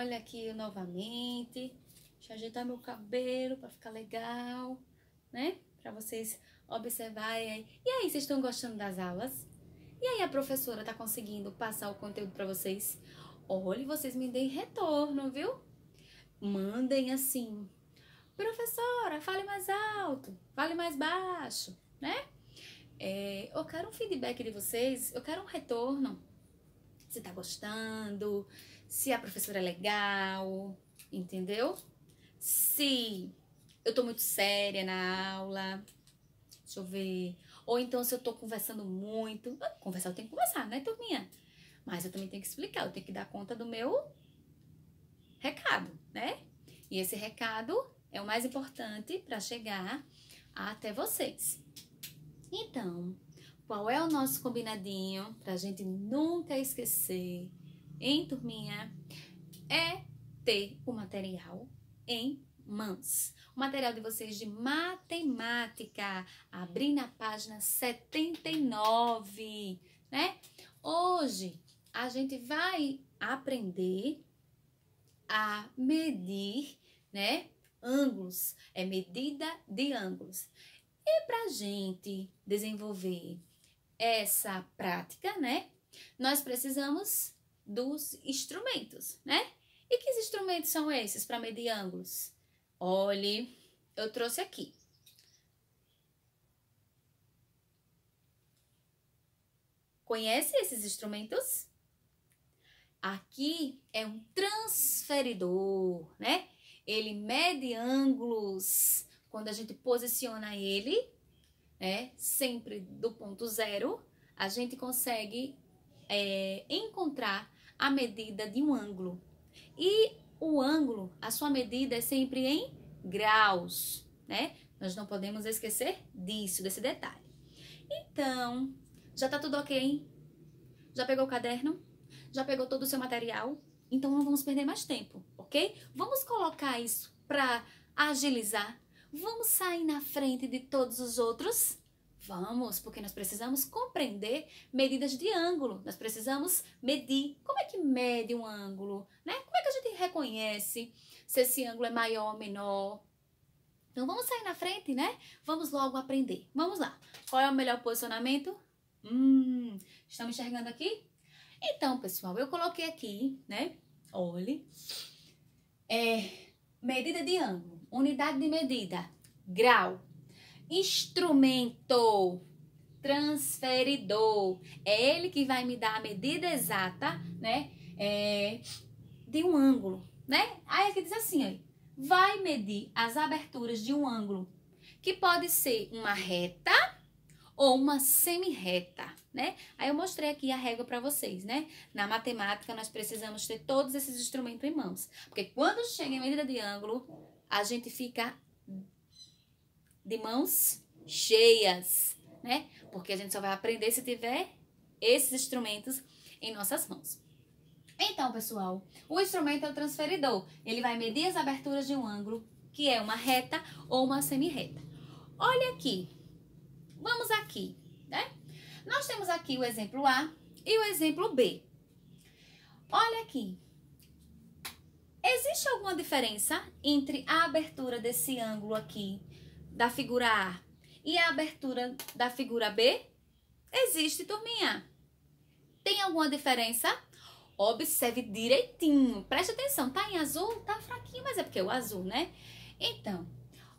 Olha aqui novamente. Deixa eu ajeitar meu cabelo pra ficar legal, né? Pra vocês observarem aí. E aí, vocês estão gostando das aulas? E aí, a professora tá conseguindo passar o conteúdo pra vocês? Olha, vocês me deem retorno, viu? Mandem assim: professora, fale mais alto, fale mais baixo, né? Eu quero um feedback de vocês, eu quero um retorno. Se tá gostando, se a professora é legal, entendeu? Se eu tô muito séria na aula, deixa eu ver. Ou então se eu tô conversando muito. Conversar eu tenho que conversar, né, turminha? Mas eu também tenho que explicar, eu tenho que dar conta do meu recado, né? E esse recado é o mais importante para chegar até vocês. Então, qual é o nosso combinadinho pra gente nunca esquecer, hein, turminha? É ter o material em mãos. O material de vocês de matemática, abrir na página 79, né? Hoje a gente vai aprender a medir, né? Ângulos, é medida de ângulos. E pra gente desenvolver essa prática, né? Nós precisamos dos instrumentos, né? E que instrumentos são esses para medir ângulos? Olhe, eu trouxe aqui. Conhece esses instrumentos? Aqui é um transferidor, né? Ele mede ângulos quando a gente posiciona ele, né? Sempre do ponto zero, a gente consegue encontrar a medida de um ângulo. E o ângulo, a sua medida é sempre em graus, né? Nós não podemos esquecer disso, desse detalhe. Então, já tá tudo ok? Já pegou o caderno? Já pegou todo o seu material? Então não vamos perder mais tempo, ok? Vamos colocar isso para agilizar. Vamos sair na frente de todos os outros? Vamos, porque nós precisamos compreender medidas de ângulo. Nós precisamos medir. Como é que mede um ângulo, né? Como é que a gente reconhece se esse ângulo é maior ou menor? Então vamos sair na frente, né? Vamos logo aprender. Vamos lá. Qual é o melhor posicionamento? Estão me enxergando aqui? Então, pessoal, eu coloquei aqui, né? Olhe. Medida de ângulo, unidade de medida, grau. Instrumento, transferidor. É ele que vai me dar a medida exata, né? De um ângulo, né? Aí aqui diz assim, ó, vai medir as aberturas de um ângulo, que pode ser uma reta ou uma semi-reta, né? Aí eu mostrei aqui a régua para vocês, né? Na matemática, nós precisamos ter todos esses instrumentos em mãos. Porque quando chega em medida de ângulo, a gente fica de mãos cheias, né? Porque a gente só vai aprender se tiver esses instrumentos em nossas mãos. Então, pessoal, o instrumento é o transferidor. Ele vai medir as aberturas de um ângulo, que é uma reta ou uma semi-reta. Olha aqui. Vamos aqui, né? Nós temos aqui o exemplo A e o exemplo B. Olha aqui. Existe alguma diferença entre a abertura desse ângulo aqui, da figura A, e a abertura da figura B? Existe, turminha. Tem alguma diferença? Observe direitinho. Preste atenção. Tá em azul? Tá fraquinho, mas é porque é o azul, né? Então,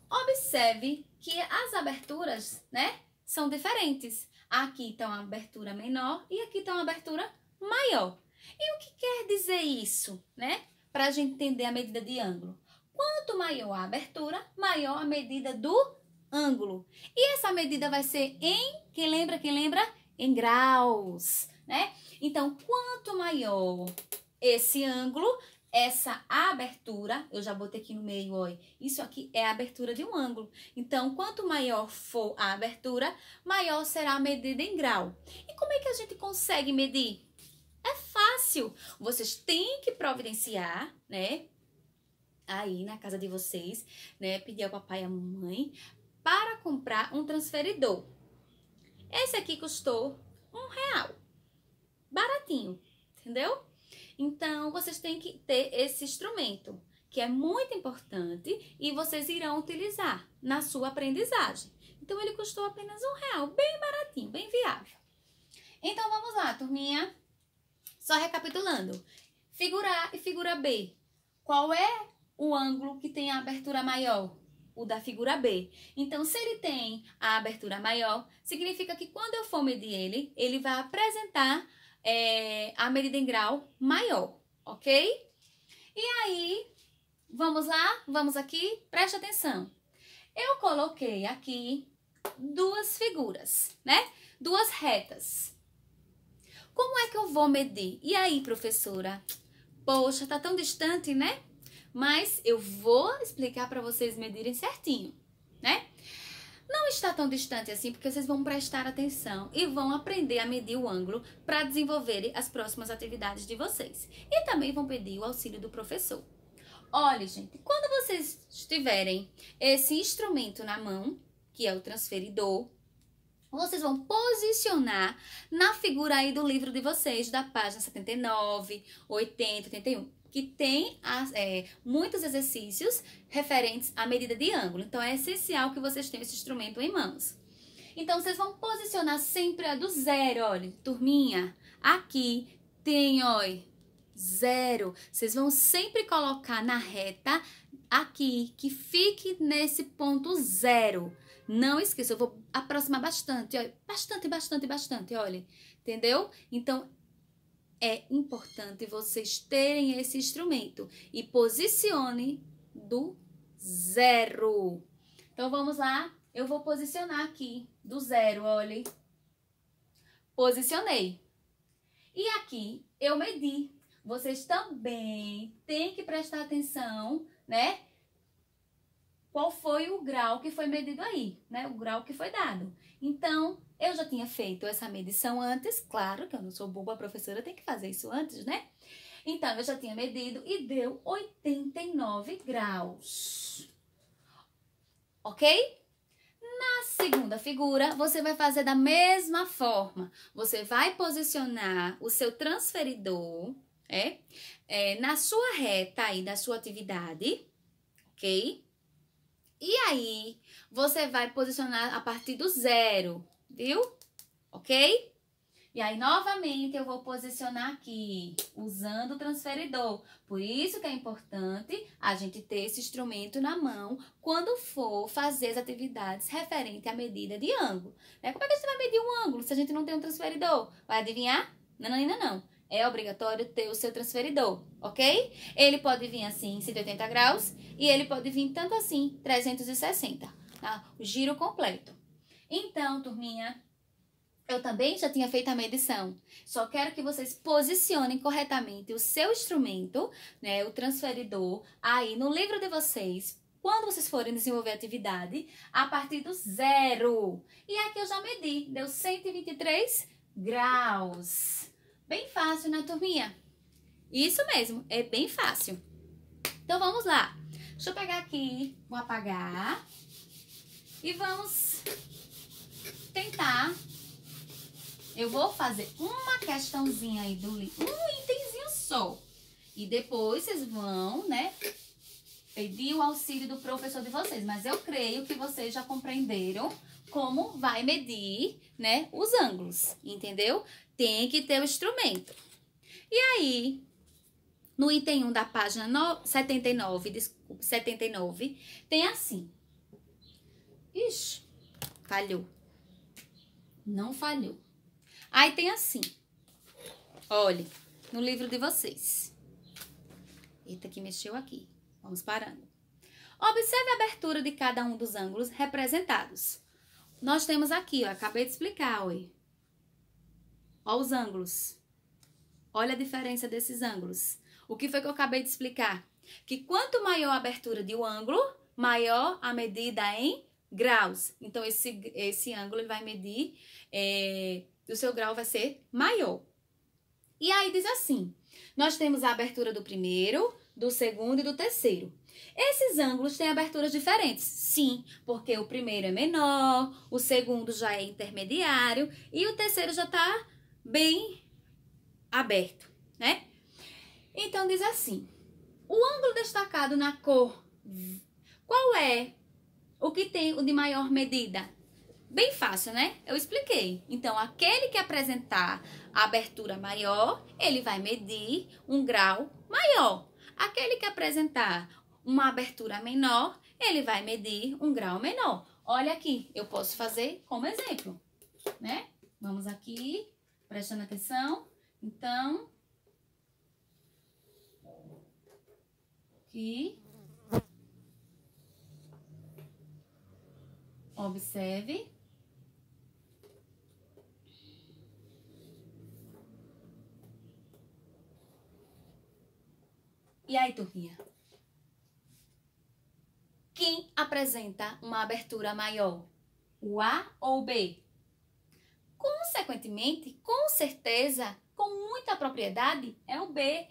observe que as aberturas, né, são diferentes. Aqui está uma abertura menor e aqui está uma abertura maior. E o que quer dizer isso, né? Para a gente entender a medida de ângulo. Quanto maior a abertura, maior a medida do ângulo. E essa medida vai ser em, quem lembra? Em graus, né? Então, quanto maior esse ângulo, essa abertura, eu já botei aqui no meio, ó, isso aqui é a abertura de um ângulo. Então, quanto maior for a abertura, maior será a medida em grau. E como é que a gente consegue medir? É fácil. Vocês têm que providenciar, né, aí na casa de vocês, né, pedir ao papai e à mamãe para comprar um transferidor. Esse aqui custou R$1. Baratinho, entendeu? Então, vocês têm que ter esse instrumento, que é muito importante e vocês irão utilizar na sua aprendizagem. Então, ele custou apenas R$1, bem baratinho, bem viável. Então, vamos lá, turminha. Só recapitulando. Figura A e figura B. Qual é o ângulo que tem a abertura maior? O da figura B. Então, se ele tem a abertura maior, significa que quando eu for medir ele, ele vai apresentar a medida em grau maior, ok? E aí, vamos lá? Vamos aqui? Preste atenção. Eu coloquei aqui duas figuras, né? Duas retas. Como é que eu vou medir? E aí, professora? Poxa, tá tão distante, né? Mas eu vou explicar para vocês medirem certinho, né? Não está tão distante assim, porque vocês vão prestar atenção e vão aprender a medir o ângulo para desenvolverem as próximas atividades de vocês. E também vão pedir o auxílio do professor. Olha, gente, quando vocês tiverem esse instrumento na mão, que é o transferidor, vocês vão posicionar na figura aí do livro de vocês, da página 79, 80, 81. Que tem muitos exercícios referentes à medida de ângulo. Então, é essencial que vocês tenham esse instrumento em mãos. Então, vocês vão posicionar sempre a do zero, olha, turminha. Aqui tem, olha, zero. Vocês vão sempre colocar na reta aqui, que fique nesse ponto zero. Não esqueça, eu vou aproximar bastante, olha, bastante, olha, entendeu? Então, é importante vocês terem esse instrumento e posicione do zero. Então, vamos lá. Eu vou posicionar aqui do zero, olhem. Posicionei. E aqui eu medi. Vocês também têm que prestar atenção, né? Qual foi o grau que foi medido aí, né? O grau que foi dado. Então, eu já tinha feito essa medição antes, claro que eu não sou boba, a professora tem que fazer isso antes, né? Então, eu já tinha medido e deu 89 graus. Ok? Na segunda figura, você vai fazer da mesma forma. Você vai posicionar o seu transferidor, na sua reta aí da sua atividade, ok? E aí, você vai posicionar a partir do zero, viu? Ok? E aí, novamente, eu vou posicionar aqui, usando o transferidor. Por isso que é importante a gente ter esse instrumento na mão quando for fazer as atividades referentes à medida de ângulo. Né? Como é que a gente vai medir um ângulo se a gente não tem um transferidor? Vai adivinhar? Não, ainda não. É obrigatório ter o seu transferidor, ok? Ele pode vir assim, 180 graus, e ele pode vir tanto assim, 360, tá? O giro completo. Então, turminha, eu também já tinha feito a medição. Só quero que vocês posicionem corretamente o seu instrumento, né, o transferidor, aí no livro de vocês, quando vocês forem desenvolver a atividade, a partir do zero. E aqui eu já medi, deu 123 graus. Bem fácil, né, turminha? Isso mesmo, é bem fácil. Então, vamos lá. Deixa eu pegar aqui, vou apagar. E vamos tentar. Eu vou fazer uma questãozinha aí do livro, um itemzinho só. E depois vocês vão, né, pedir o auxílio do professor de vocês. Mas eu creio que vocês já compreenderam como vai medir, né, os ângulos, entendeu? Tem que ter o instrumento. E aí, no item 1 da página 79, tem assim. Ixi, falhou. Não falhou. Aí tem assim. Olha, no livro de vocês. Eita, que mexeu aqui. Vamos parando. Observe a abertura de cada um dos ângulos representados. Nós temos aqui, ó, acabei de explicar, oi. Olha os ângulos. Olha a diferença desses ângulos. O que foi que eu acabei de explicar? Que quanto maior a abertura de um ângulo, maior a medida em graus. Então, esse ângulo ele vai medir, o seu grau vai ser maior. E aí diz assim, nós temos a abertura do primeiro, do segundo e do terceiro. Esses ângulos têm aberturas diferentes, sim, porque o primeiro é menor, o segundo já é intermediário e o terceiro já está bem aberto, né? Então, diz assim, o ângulo destacado na cor, qual é o que tem o de maior medida? Bem fácil, né? Eu expliquei. Então, aquele que apresentar a abertura maior, ele vai medir um grau maior. Aquele que apresentar uma abertura menor, ele vai medir um grau menor. Olha aqui, eu posso fazer como exemplo, né? Vamos aqui, prestando atenção. Então, aqui, observe. E aí, turminha? Quem apresenta uma abertura maior? O A ou o B? Consequentemente, com certeza, com muita propriedade, é o B.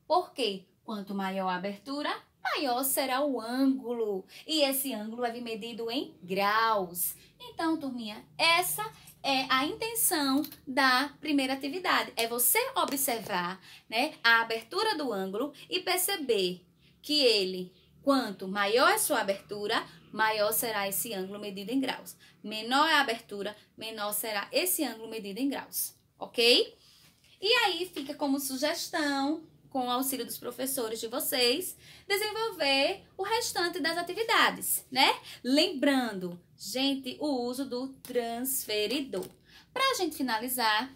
Por quê? Quanto maior a abertura, maior será o ângulo. E esse ângulo é medido em graus. Então, turminha, essa é a intenção da primeira atividade. É você observar, né, a abertura do ângulo e perceber que ele, quanto maior é sua abertura, maior será esse ângulo medido em graus. Menor é a abertura, menor será esse ângulo medido em graus, ok? E aí fica como sugestão, com o auxílio dos professores de vocês, desenvolver o restante das atividades, né? Lembrando, gente, o uso do transferidor. Para a gente finalizar,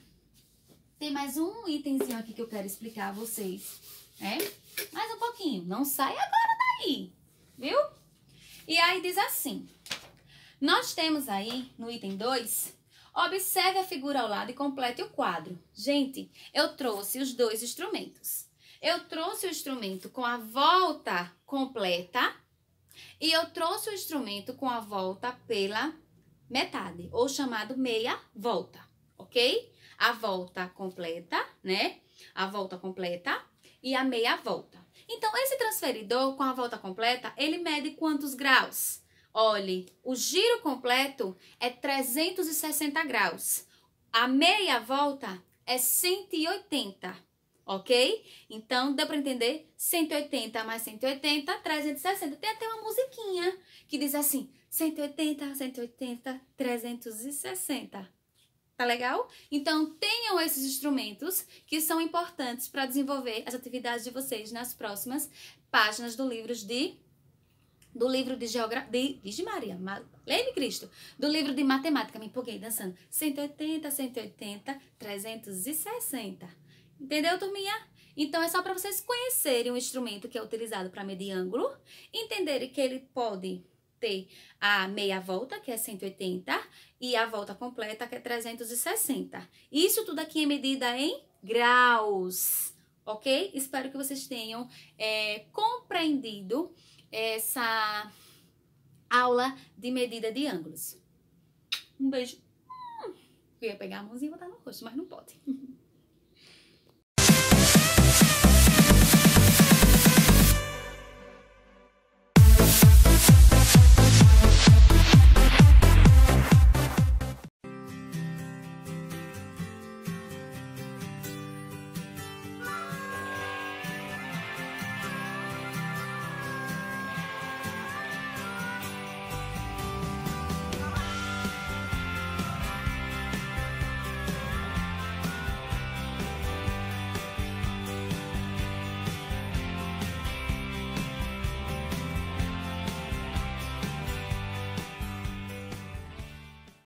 tem mais um itemzinho aqui que eu quero explicar a vocês, né? Mais um pouquinho, não sai agora daí, viu? E aí diz assim, nós temos aí no item 2, observe a figura ao lado e complete o quadro. Gente, eu trouxe os dois instrumentos. Eu trouxe o instrumento com a volta completa e eu trouxe o instrumento com a volta pela metade, ou chamado meia volta, ok? A volta completa, né? A volta completa e a meia volta. Então, esse transferidor com a volta completa, ele mede quantos graus? Olhe, o giro completo é 360 graus. A meia volta é 180, ok? Então, deu para entender? 180 mais 180, 360. Tem até uma musiquinha que diz assim, 180, 180, 360. Tá legal? Então, tenham esses instrumentos que são importantes para desenvolver as atividades de vocês nas próximas páginas do livro de geografia, de Maria, Lene Cristo, do livro de matemática, me empolguei dançando, 180, 180, 360, entendeu, turminha? Então, é só para vocês conhecerem o instrumento que é utilizado para medir ângulo, entenderem que ele pode ter a meia volta, que é 180, e a volta completa, que é 360. Isso tudo aqui é medida em graus, ok? Espero que vocês tenham compreendido essa aula de medida de ângulos. Um beijo. Eu ia pegar a mãozinha e botar no rosto, mas não pode.